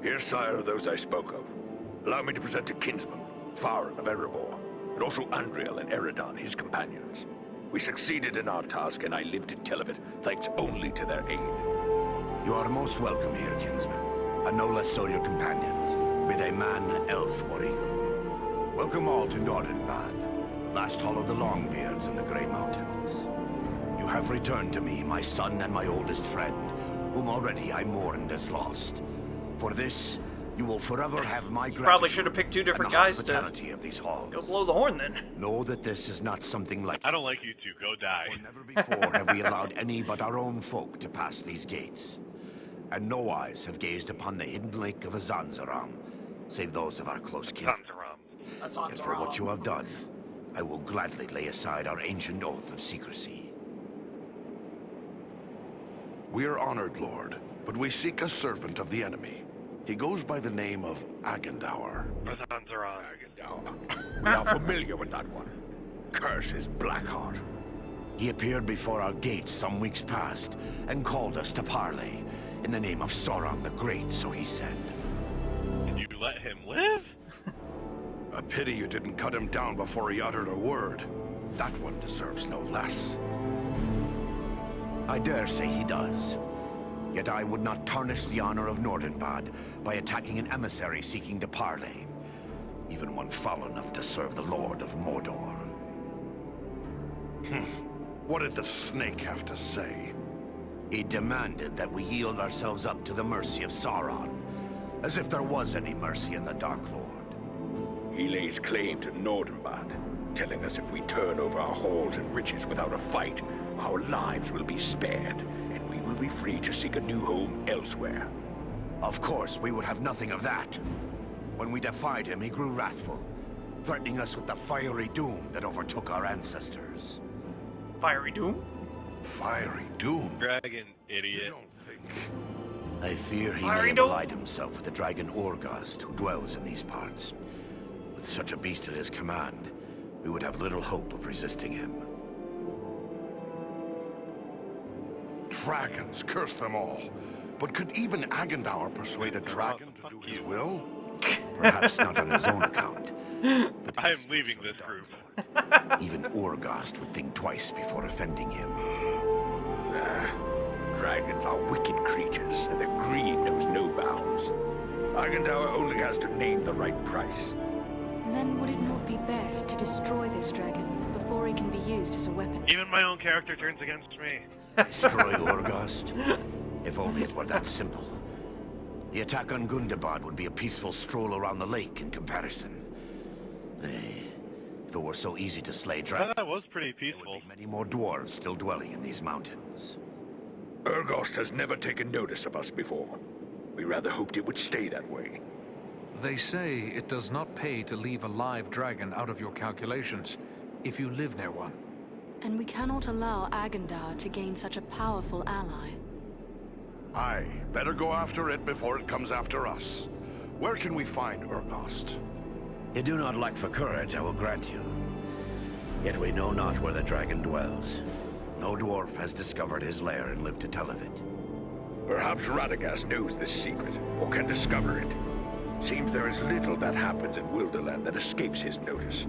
Here, sire, are those I spoke of. Allow me to present a kinsman, Farin of Erebor, and also Andriel and Eradan, his companions. We succeeded in our task, and I live to tell of it, thanks only to their aid. You are most welcome here, kinsman, and no less so your companions, be they man, elf, or eagle. Welcome all to Dunedain, last hall of the Longbeards in the Grey Mountains. You have returned to me, my son and my oldest friend, whom already I mourned as lost. For this, you will forever have my gratitude. Probably should have picked two different guys to of these halls. go blow the horn then. Know that this is not something like... I don't like you two. Go die. For never before have we allowed any but our own folk to pass these gates. And no eyes have gazed upon the hidden lake of Azanzaram, save those of our close kin. And for what you have done, I will gladly lay aside our ancient oath of secrecy. We are honored, Lord, but we seek a servant of the enemy. He goes by the name of Agendour. Agendour. We are familiar with that one. Curse his Blackheart. He appeared before our gates some weeks past, and called us to parley, in the name of Sauron the Great, so he said. Did you let him live? A pity you didn't cut him down before he uttered a word. That one deserves no less. I dare say he does. Yet I would not tarnish the honor of Nordenbad by attacking an emissary seeking to parley, even one foul enough to serve the Lord of Mordor. What did the snake have to say? He demanded that we yield ourselves up to the mercy of Sauron, as if there was any mercy in the Dark Lord. He lays claim to Nordenbad, telling us if we turn over our halls and riches without a fight, our lives will be spared, and we will be free to seek a new home elsewhere. Of course, we would have nothing of that. When we defied him, he grew wrathful, threatening us with the fiery doom that overtook our ancestors. Fiery doom? Fiery doom? Dragon, You idiot. don't think... I fear he Fiery may have doom? allied himself with the dragon Orgast, who dwells in these parts. With such a beast at his command, we would have little hope of resisting him. Dragons, curse them all. But could even Agendour persuade a dragon to do his will? Perhaps not on his own account. But I am leaving this group. even Orgast would think twice before offending him. Dragons are wicked creatures, and their greed knows no bounds. Agendour only has to name the right price. Then would it not be best to destroy this dragon before he can be used as a weapon? Even my own character turns against me. Destroy Orgast? If only it were that simple. The attack on Gundabad would be a peaceful stroll around the lake in comparison. Nay, if it were so easy to slay dragons, That was pretty there peaceful. would be many more dwarves still dwelling in these mountains. Urgost has never taken notice of us before. We rather hoped it would stay that way. They say it does not pay to leave a live dragon out of your calculations if you live near one. And we cannot allow Agendour to gain such a powerful ally. Aye, better go after it before it comes after us. Where can we find Urgost? You do not lack for courage, I will grant you. Yet we know not where the dragon dwells. No dwarf has discovered his lair and lived to tell of it. Perhaps Radagast knows this secret, or can discover it. Seems there is little that happens in Wilderland that escapes his notice.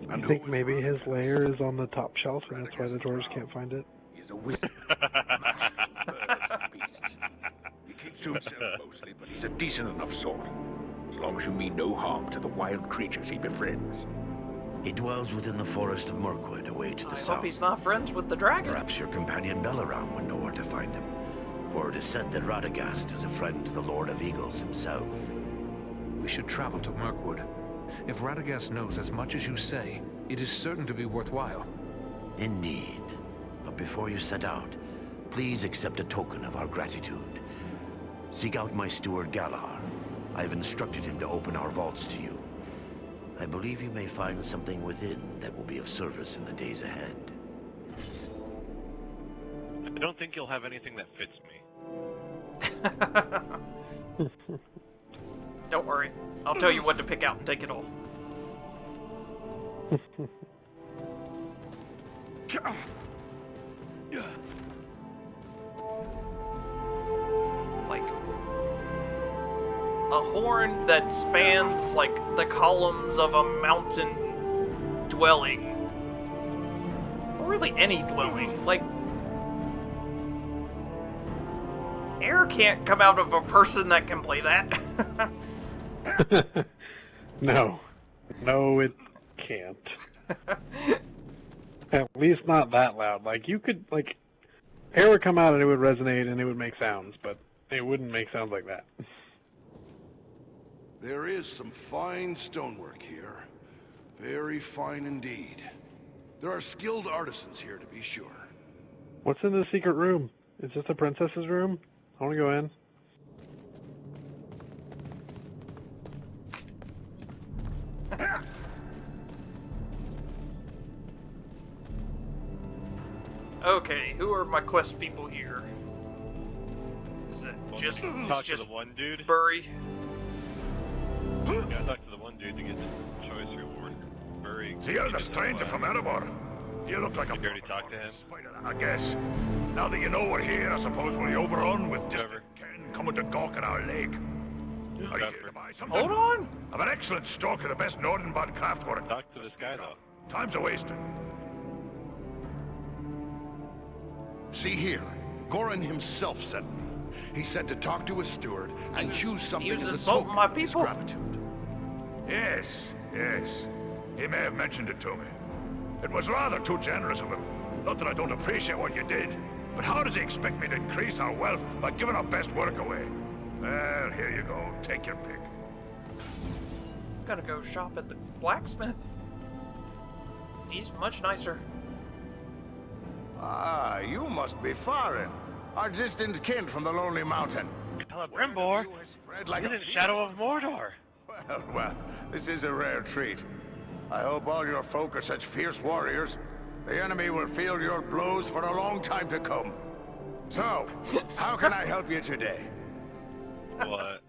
And I who think is maybe his Radagast? lair is on the top shelf, and that's why the dwarves can't find it. He's a wizard. Birds and beasts. He keeps to himself mostly, but he's a decent enough sort. As long as you mean no harm to the wild creatures he befriends. He dwells within the forest of Mirkwood, away to the I south. hope he's not friends with the dragon. Perhaps your companion Belaram would know where to find him. For it is said that Radagast is a friend to the Lord of Eagles himself. We should travel to Mirkwood. If Radagast knows as much as you say, it is certain to be worthwhile. Indeed. But before you set out, please accept a token of our gratitude. Seek out my steward Galar. I have instructed him to open our vaults to you. I believe you may find something within that will be of service in the days ahead. I don't think you'll have anything that fits me. Don't worry. I'll tell you what to pick out and take it all. a horn that spans, like, the columns of a mountain dwelling. Or really any dwelling. Like, air can't come out of a person that can play that. No. No, it can't. At least not that loud. Like, you could, like, air would come out and it would resonate and it would make sounds, but it wouldn't make sounds like that. There is some fine stonework here. Very fine indeed. There are skilled artisans here, to be sure. What's in the secret room? Is this the princess's room? I want to go in. Okay, who are my quest people here? Is it just Talk to the one dude. Bury? Yeah, talk to the one dude to get the choice reward. Bury. So you're the stranger from Erebor. You look like a... Did you already talk to him? I guess. Now that you know we're here, I suppose we'll be overrun with Trevor. Ken coming to gawk at our lake. Are you here to buy something? Hold on! I've an excellent stock of the best northern bond craftwork. Talk to this guy though. Time's a wasting. See here, Goran himself sent me. He said to talk to his steward and choose something was as a insulting token my of his people. gratitude. Yes, yes. He may have mentioned it to me. It was rather too generous of him. Not that I don't appreciate what you did, but how does he expect me to increase our wealth by giving our best work away? Well, here you go. Take your pick. I'm gonna go shop at the blacksmith. He's much nicer. Ah, you must be Farin, our distant kin from the Lonely Mountain. Brimbor, You has spread like he's a in Shadow of Mordor. Well, this is a rare treat. I hope all your folk are such fierce warriors. The enemy will feel your blows for a long time to come. So, how can I help you today? What?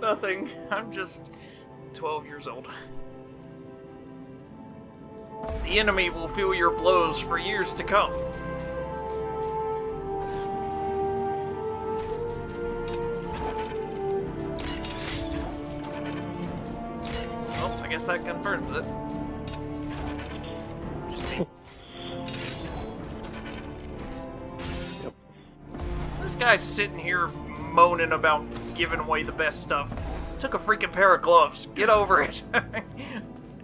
Nothing. I'm just 12 years old. The enemy will feel your blows for years to come. Well, I guess that confirms it. Just me. Yep. This guy's sitting here moaning about giving away the best stuff. Took a freaking pair of gloves. Get over it.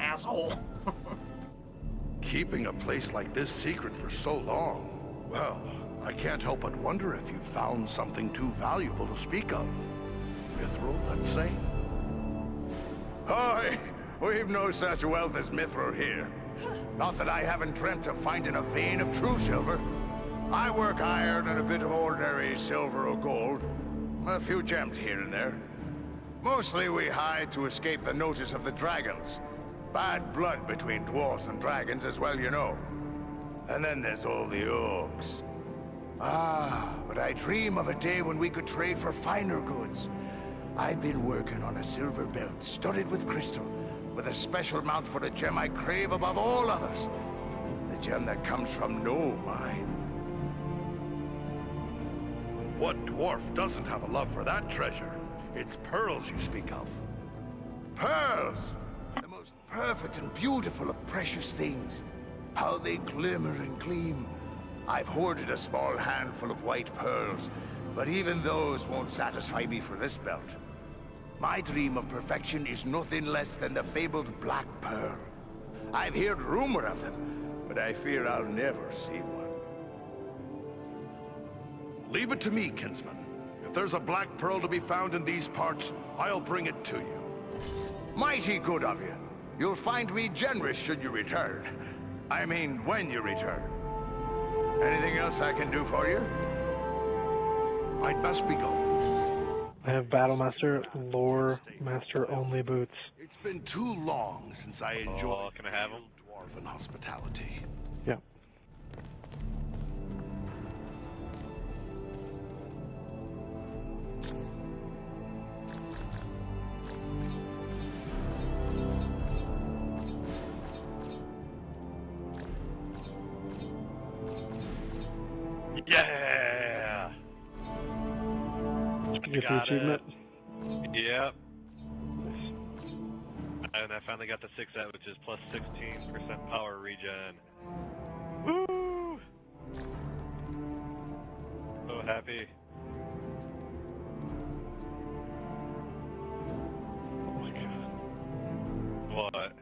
Asshole. Keeping a place like this secret for so long, well, I can't help but wonder if you found something too valuable to speak of. Mithril, let's say? Oi, we've no such wealth as mithril here. Not that I haven't dreamt of finding a vein of true silver. I work iron and a bit of ordinary silver or gold. A few gems here and there. Mostly we hide to escape the notice of the dragons. Bad blood between dwarves and dragons as well, you know. And then there's all the orcs. Ah, but I dream of a day when we could trade for finer goods. I've been working on a silver belt studded with crystal, with a special mount for a gem I crave above all others. The gem that comes from no mine. What dwarf doesn't have a love for that treasure? It's pearls you speak of. Pearls! The most perfect and beautiful of precious things. How they glimmer and gleam. I've hoarded a small handful of white pearls, but even those won't satisfy me for this belt. My dream of perfection is nothing less than the fabled Black Pearl. I've heard rumor of them, but I fear I'll never see one. Leave it to me, kinsman. If there's a black pearl to be found in these parts, I'll bring it to you. Mighty good of you. You'll find me generous should you return. I mean, when you return. Anything else I can do for you? I'd best be going. I have Battlemaster, Lore Master only boots. It's been too long since I enjoyed can I have 'em? dwarven hospitality. Yeah. Yeah. get the Got achievement? Yep. And I finally got the 6-set, which is plus 16% power regen. Woo! So happy. Oh my god. What?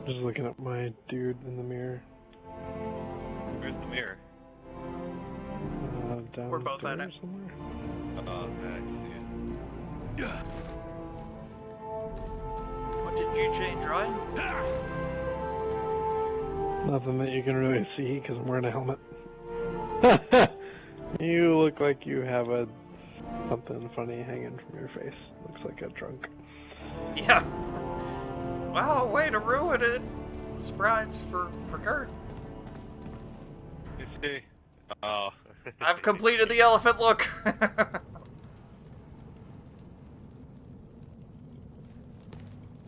Just looking at my dude in the mirror. Where's the mirror? Down We're both at there it. somewhere. Oh, okay, I see it. What did you change, Ryan? Nothing that you can really see because I'm wearing a helmet. You look like you have something funny hanging from your face. Looks like a trunk. Yeah. Wow, way to ruin it. Surprise for Kurt. You see? Oh. I've completed the elephant look.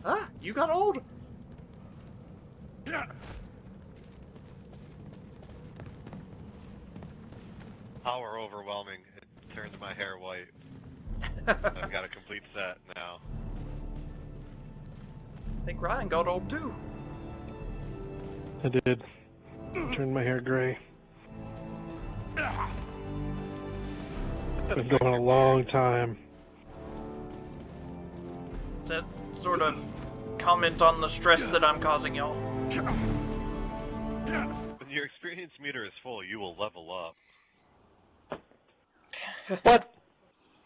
Ah, you got old. Power overwhelming. It turned my hair white. I've got a complete set now. I think Ryan got old too. I did. Turned my hair gray. Been going a long time. Is that sort of comment on the stress that I'm causing y'all? When your experience meter is full, you will level up. What?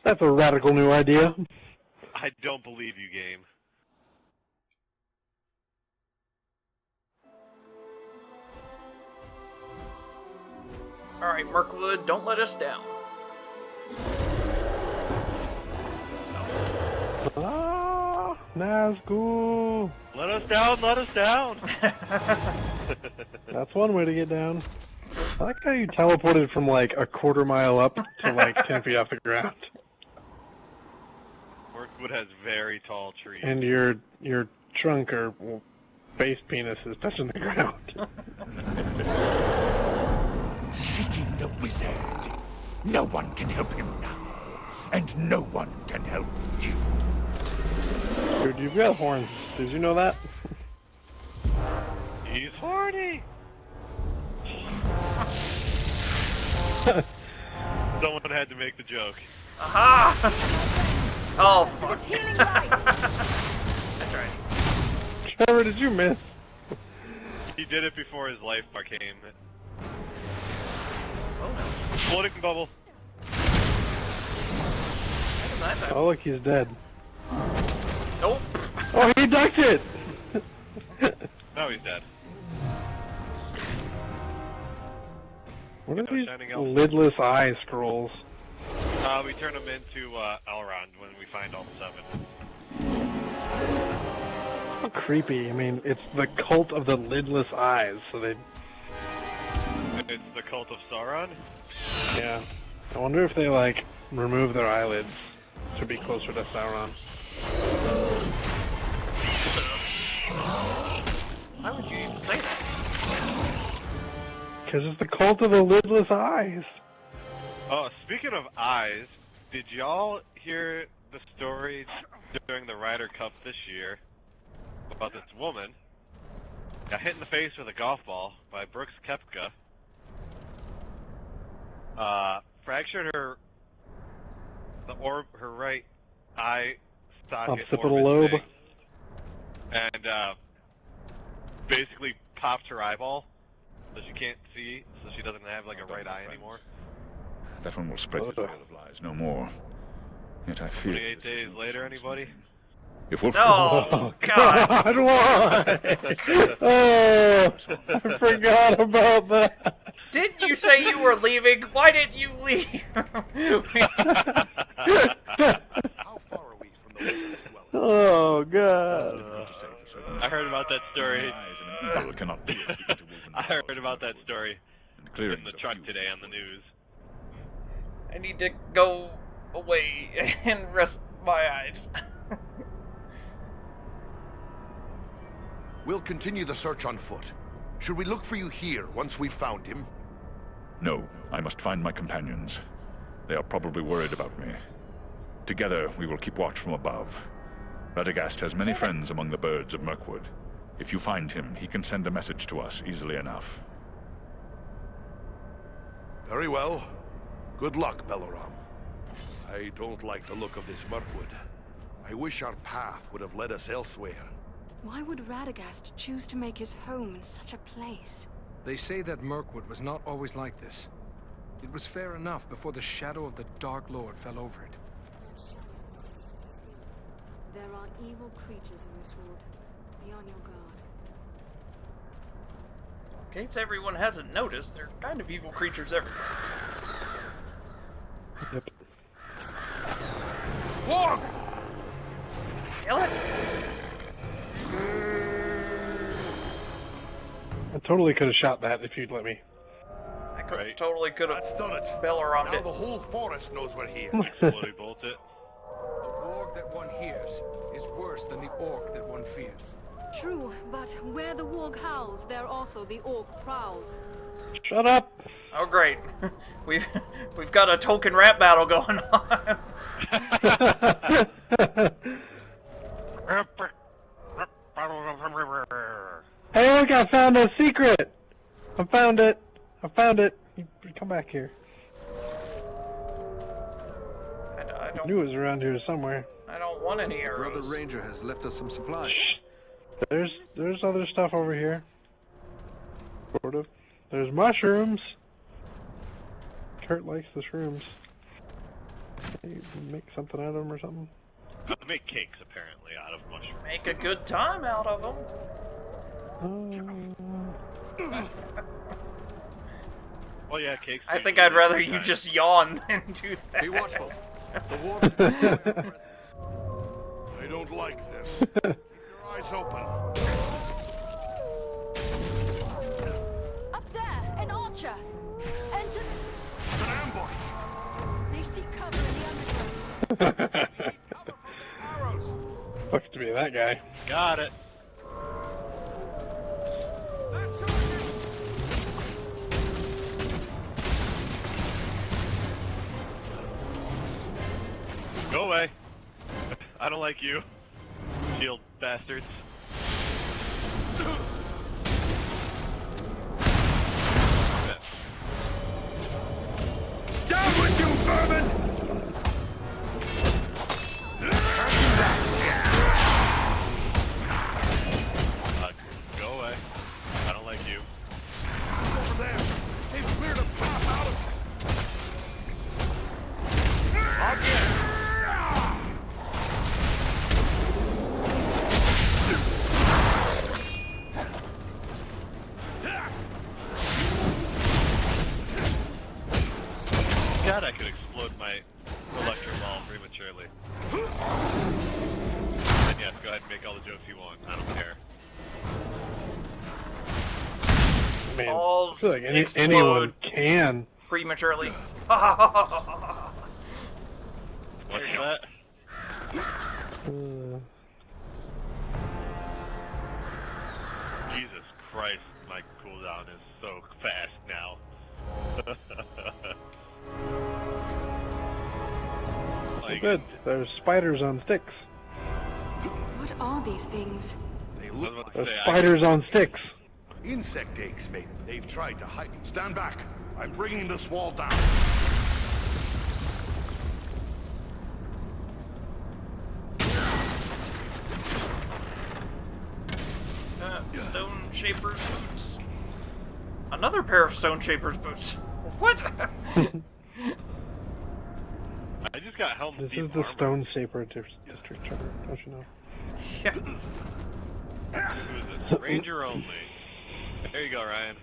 That's a radical new idea. I don't believe you, game. Alright, Mirkwood, don't let us down. Ah, Nazgul. Let us down, let us down! That's one way to get down. I like how you teleported from like a quarter-mile up to like 10 feet off the ground. Mirkwood has very tall trees. And your trunk or face penis is touching the ground. Seeking the wizard. No one can help him now. And no one can help you. Dude, you've got horns. Did you know that? He's horny! Someone had to make the joke. Aha! Oh, fuck. That's right. Trevor, did you miss? He did it before his life came. Oh, no. Floating bubble. Oh, look, he's dead. Nope. Oh, he ducked it! No, he's dead. What are No these shining elf. lidless eye scrolls? We turn them into Elrond when we find all 7. How creepy. I mean, it's the cult of the lidless eyes, so they... It's the cult of Sauron? Yeah. I wonder if they, like, remove their eyelids to be closer to Sauron. Why would you even say that? Because it's the cult of the lidless eyes. Oh, speaking of eyes, did y'all hear the story during the Ryder Cup this year about this woman got hit in the face with a golf ball by Brooks Koepka? Fractured her right eye socket Occipital orbit lobe. thing, and basically popped her eyeball, so she can't see, so she doesn't have like a right eye anymore. That one will spread the trail of lies no more. Yet I fear... 28 days later, anybody? If Wolf... Oh, God. God, why? Oh, I forgot about that. Didn't you say you were leaving? Why didn't you leave? How far are we from the wizard's dwelling? Oh, God. I heard about that story. Cannot pierce the interwoven I heard about that story and clearing in the the truck few today on the news. I need to go away and rest my eyes. We'll continue the search on foot. Should we look for you here once we've found him? No, I must find my companions. They are probably worried about me. Together, we will keep watch from above. Radagast has many friends among the birds of Mirkwood. If you find him, he can send a message to us easily enough. Very well. Good luck, Belleram. I don't like the look of this Mirkwood. I wish our path would have led us elsewhere. Why would Radagast choose to make his home in such a place? They say that Mirkwood was not always like this. It was fair enough before the shadow of the Dark Lord fell over it. There are evil creatures in this wood. Be on your guard. In case everyone hasn't noticed, there are kind of evil creatures everywhere. Yep. Warg! Kill it! I totally could have shot that if you'd let me. I totally could have That's done it. Bellerammed Now it. the whole forest knows we're here. Explodey bolt it. The warg that one hears is worse than the orc that one fears. True, but where the warg howls, there also the orc prowls. Shut up! Oh great, we've got a token rap battle going on. Hey, look! I found a secret. I found it. I found it. You come back here. I I knew it was around here somewhere. I don't want any arrows. Brother Ranger has left us some supplies. There's other stuff over here. Sort of. There's mushrooms. Kurt likes the shrooms. You make something out of them or something? Make cakes, apparently, out of mushrooms. Make a good time out of them. Well, yeah, cakes. I think I'd rather you just yawn than do that. Be watchful. The warg is behind our presence. I don't like this. Keep your eyes open. Up there, an archer! Enter. It's an ambush. They seek cover in the undergrowth. Arrows. Looks to be that guy. Got it. Go away. I don't like you. Shield bastards. Down with you, vermin! Go away. I don't like you. Over there. They've cleared a path out of it. Again. God, I could explode my electro ball prematurely. And yes, go ahead and make all the jokes you want. I don't care. Man, I Balls feel like anyone explode can. prematurely. What's that? Jesus Christ, my cooldown is so fast now. Like, Good. There's spiders on sticks. What are these things? They I was look about like to There's say, spiders on sticks. insect eggs, maybe. They've tried to hide. Stand back. I'm bringing this wall down. Stone Shaper's boots. Another pair of Stone Shaper's boots. What? I just got helmet This deep is the armor. Stone Saber District, Trevor. Don't you know? Yeah. Who is this? Ranger only. There you go, Ryan.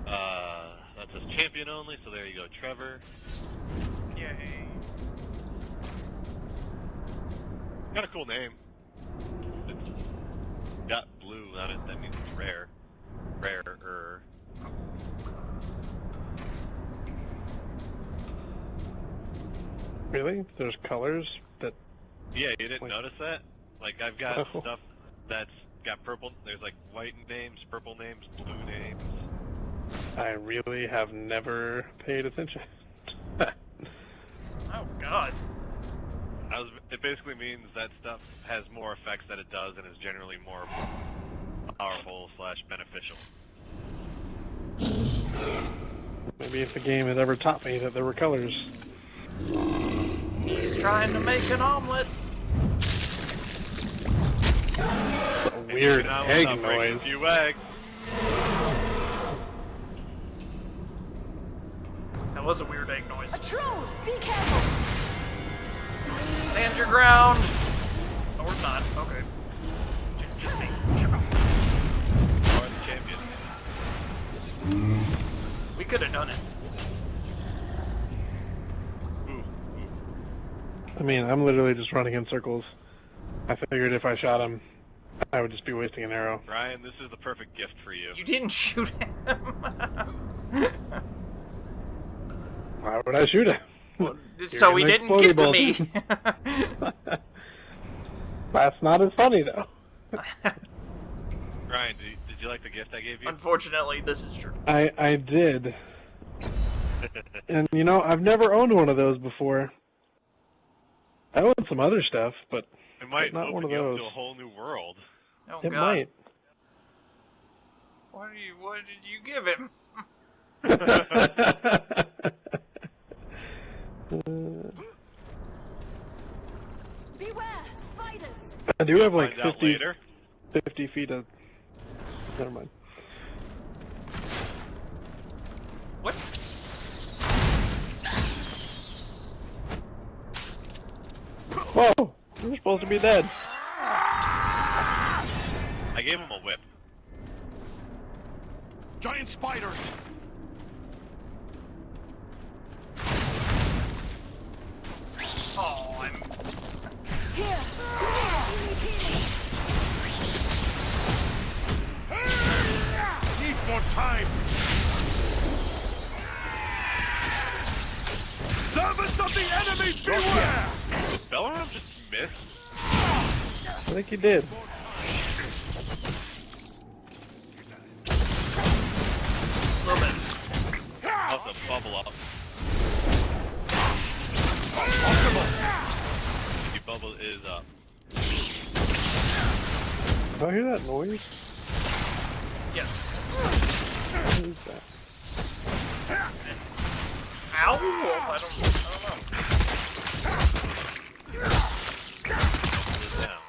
That says champion only, so there you go, Trevor. Yay. Got a cool name. It's got blue on it, that means it's rare. Rarer. Really? There's colors that... Yeah, you didn't Wait. notice that? Like, I've got Oh. stuff that's got purple, there's like white names, purple names, blue names. I really have never paid attention. Oh god. It basically means that stuff has more effects than it does and is generally more powerful / beneficial. Maybe if the game had ever taught me that there were colors. He's trying to make an omelet. A weird egg noise. A few eggs. That was a weird egg noise. A troll! Be careful! Stand your ground! Or not. Okay. Just me. Or the champion. We could have done it. I mean, I'm literally just running in circles. I figured if I shot him, I would just be wasting an arrow. Ryan, this is the perfect gift for you. You didn't shoot him. Why would I shoot him? Well, so he didn't get to me. That's not as funny, though. Ryan, did you like the gift I gave you? Unfortunately, this is true. I did. And, you know, I've never owned one of those before. I own some other stuff, but it might not one of open you those. up to a whole new world. Oh, It God. might. What did you give him? Beware! Spiders! I do have like Find out 50 later. 50 feet of... Never mind. What? Whoa! You're supposed to be dead. I gave him a whip. Giant spiders! Oh, I'm... Here! Need more time! Servants of the enemy, beware! Did Bellerin just miss? I think you did. A little bit. How's the bubble up? The bubble is up. Do I hear that noise? Yes. What is that? Ow! I don't know. Bubble is down.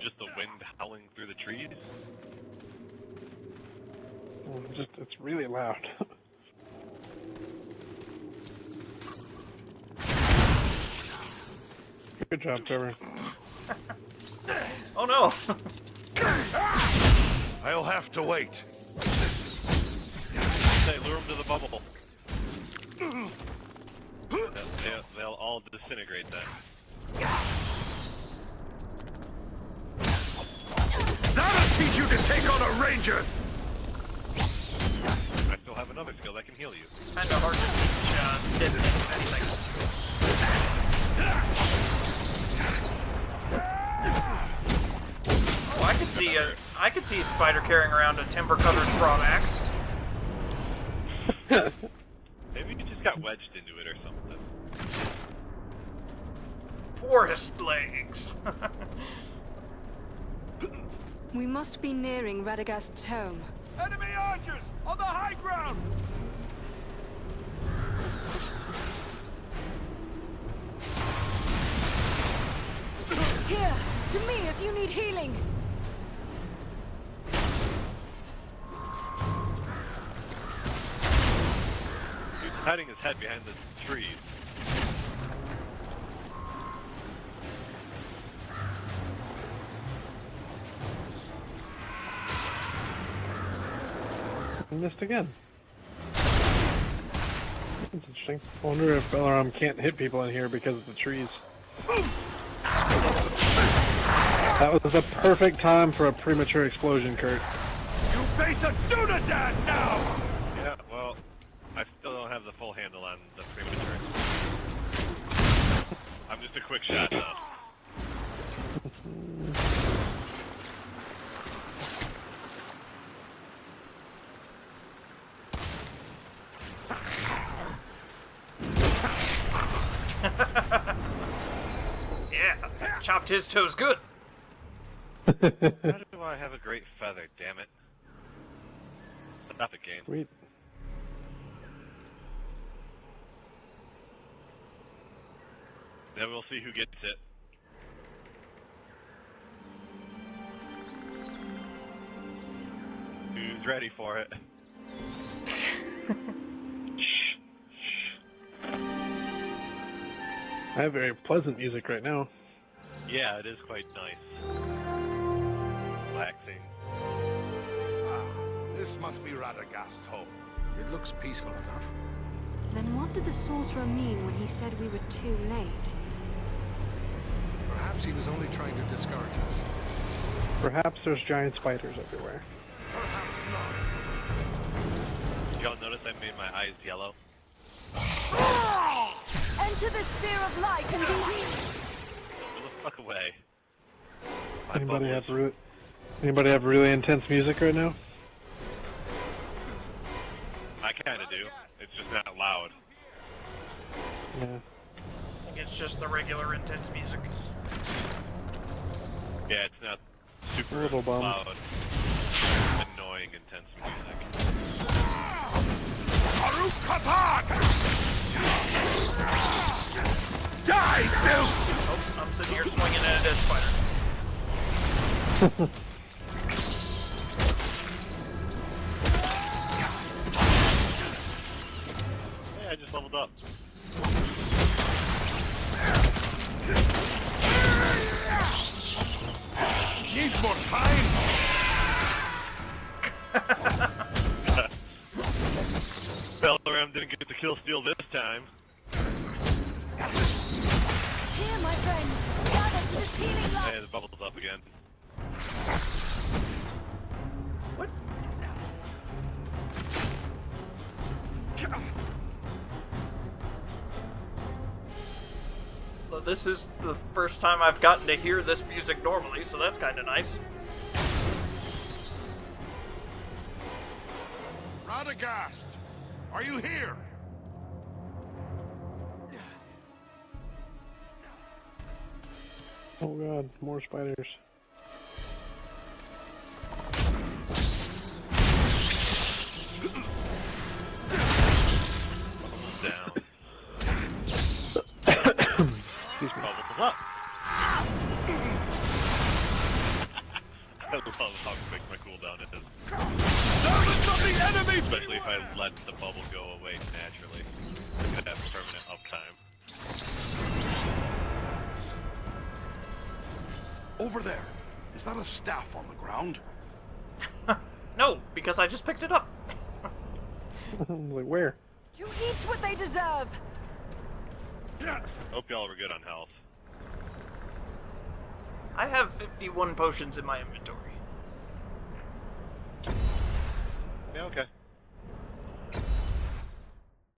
Just the wind howling through the trees? It's really loud. Good job, Trevor. Oh no! I'll have to wait. Say, lure them to the bubble. They'll all disintegrate then. That'll teach you to take on a ranger! I still have another skill that can heal you. Kinda hard to teach dead things that thing. Oh, I could see a spider carrying around a timber-covered frog axe. Maybe you just got wedged into it or something. Forest legs. We must be nearing Radagast's home. Enemy archers! On the high ground! Here! To me if you need healing! He's hiding his head behind the trees. I missed again. That's interesting. I wonder if Bellerin can't hit people in here because of the trees. That was the perfect time for a premature explosion, Kurt. You face a Dunedain now! Yeah, well, I still don't have the full handle on the premature. I'm just a quick shot now. Yeah, chopped his toes good. How do I have a great feather, damn it? Stop it, game. Sweet. Then we'll see who gets it. Who's ready for it? I have very pleasant music right now. Yeah, it is quite nice. Relaxing. This must be Radagast's home. It looks peaceful enough. Then what did the sorcerer mean when he said we were too late? Perhaps he was only trying to discourage us. Perhaps there's giant spiders everywhere. Y'all notice I made my eyes yellow? Enter the sphere of light and be healed. Get the fuck away. My Anybody bubbles. have really intense music right now? I kinda do. It's just not loud. Yeah. I think it's just the regular intense music. Yeah, it's not super A little bummed. loud. Annoying, intense music. Die, Bill! Oh, I'm sitting here swinging at a dead spider. Yeah, I just leveled up. Needs more time! Belaram didn't get the kill steal this time. Here, my friends. Gather to the healing light. Hey, the bubble's up again. What? Well, this is the first time I've gotten to hear this music normally, so that's kind of nice. Radagast! Are you here? Oh god, more spiders. Down. Excuse me. Bubbles up. I love how quick my cooldown is. Servants of the enemy! Especially if I let the bubble go away naturally. I'm gonna have permanent uptime. Over there. Is that a staff on the ground? No, because I just picked it up. Like, where? To each what they deserve. Hope y'all were good on health. I have 51 potions in my inventory. Yeah, okay.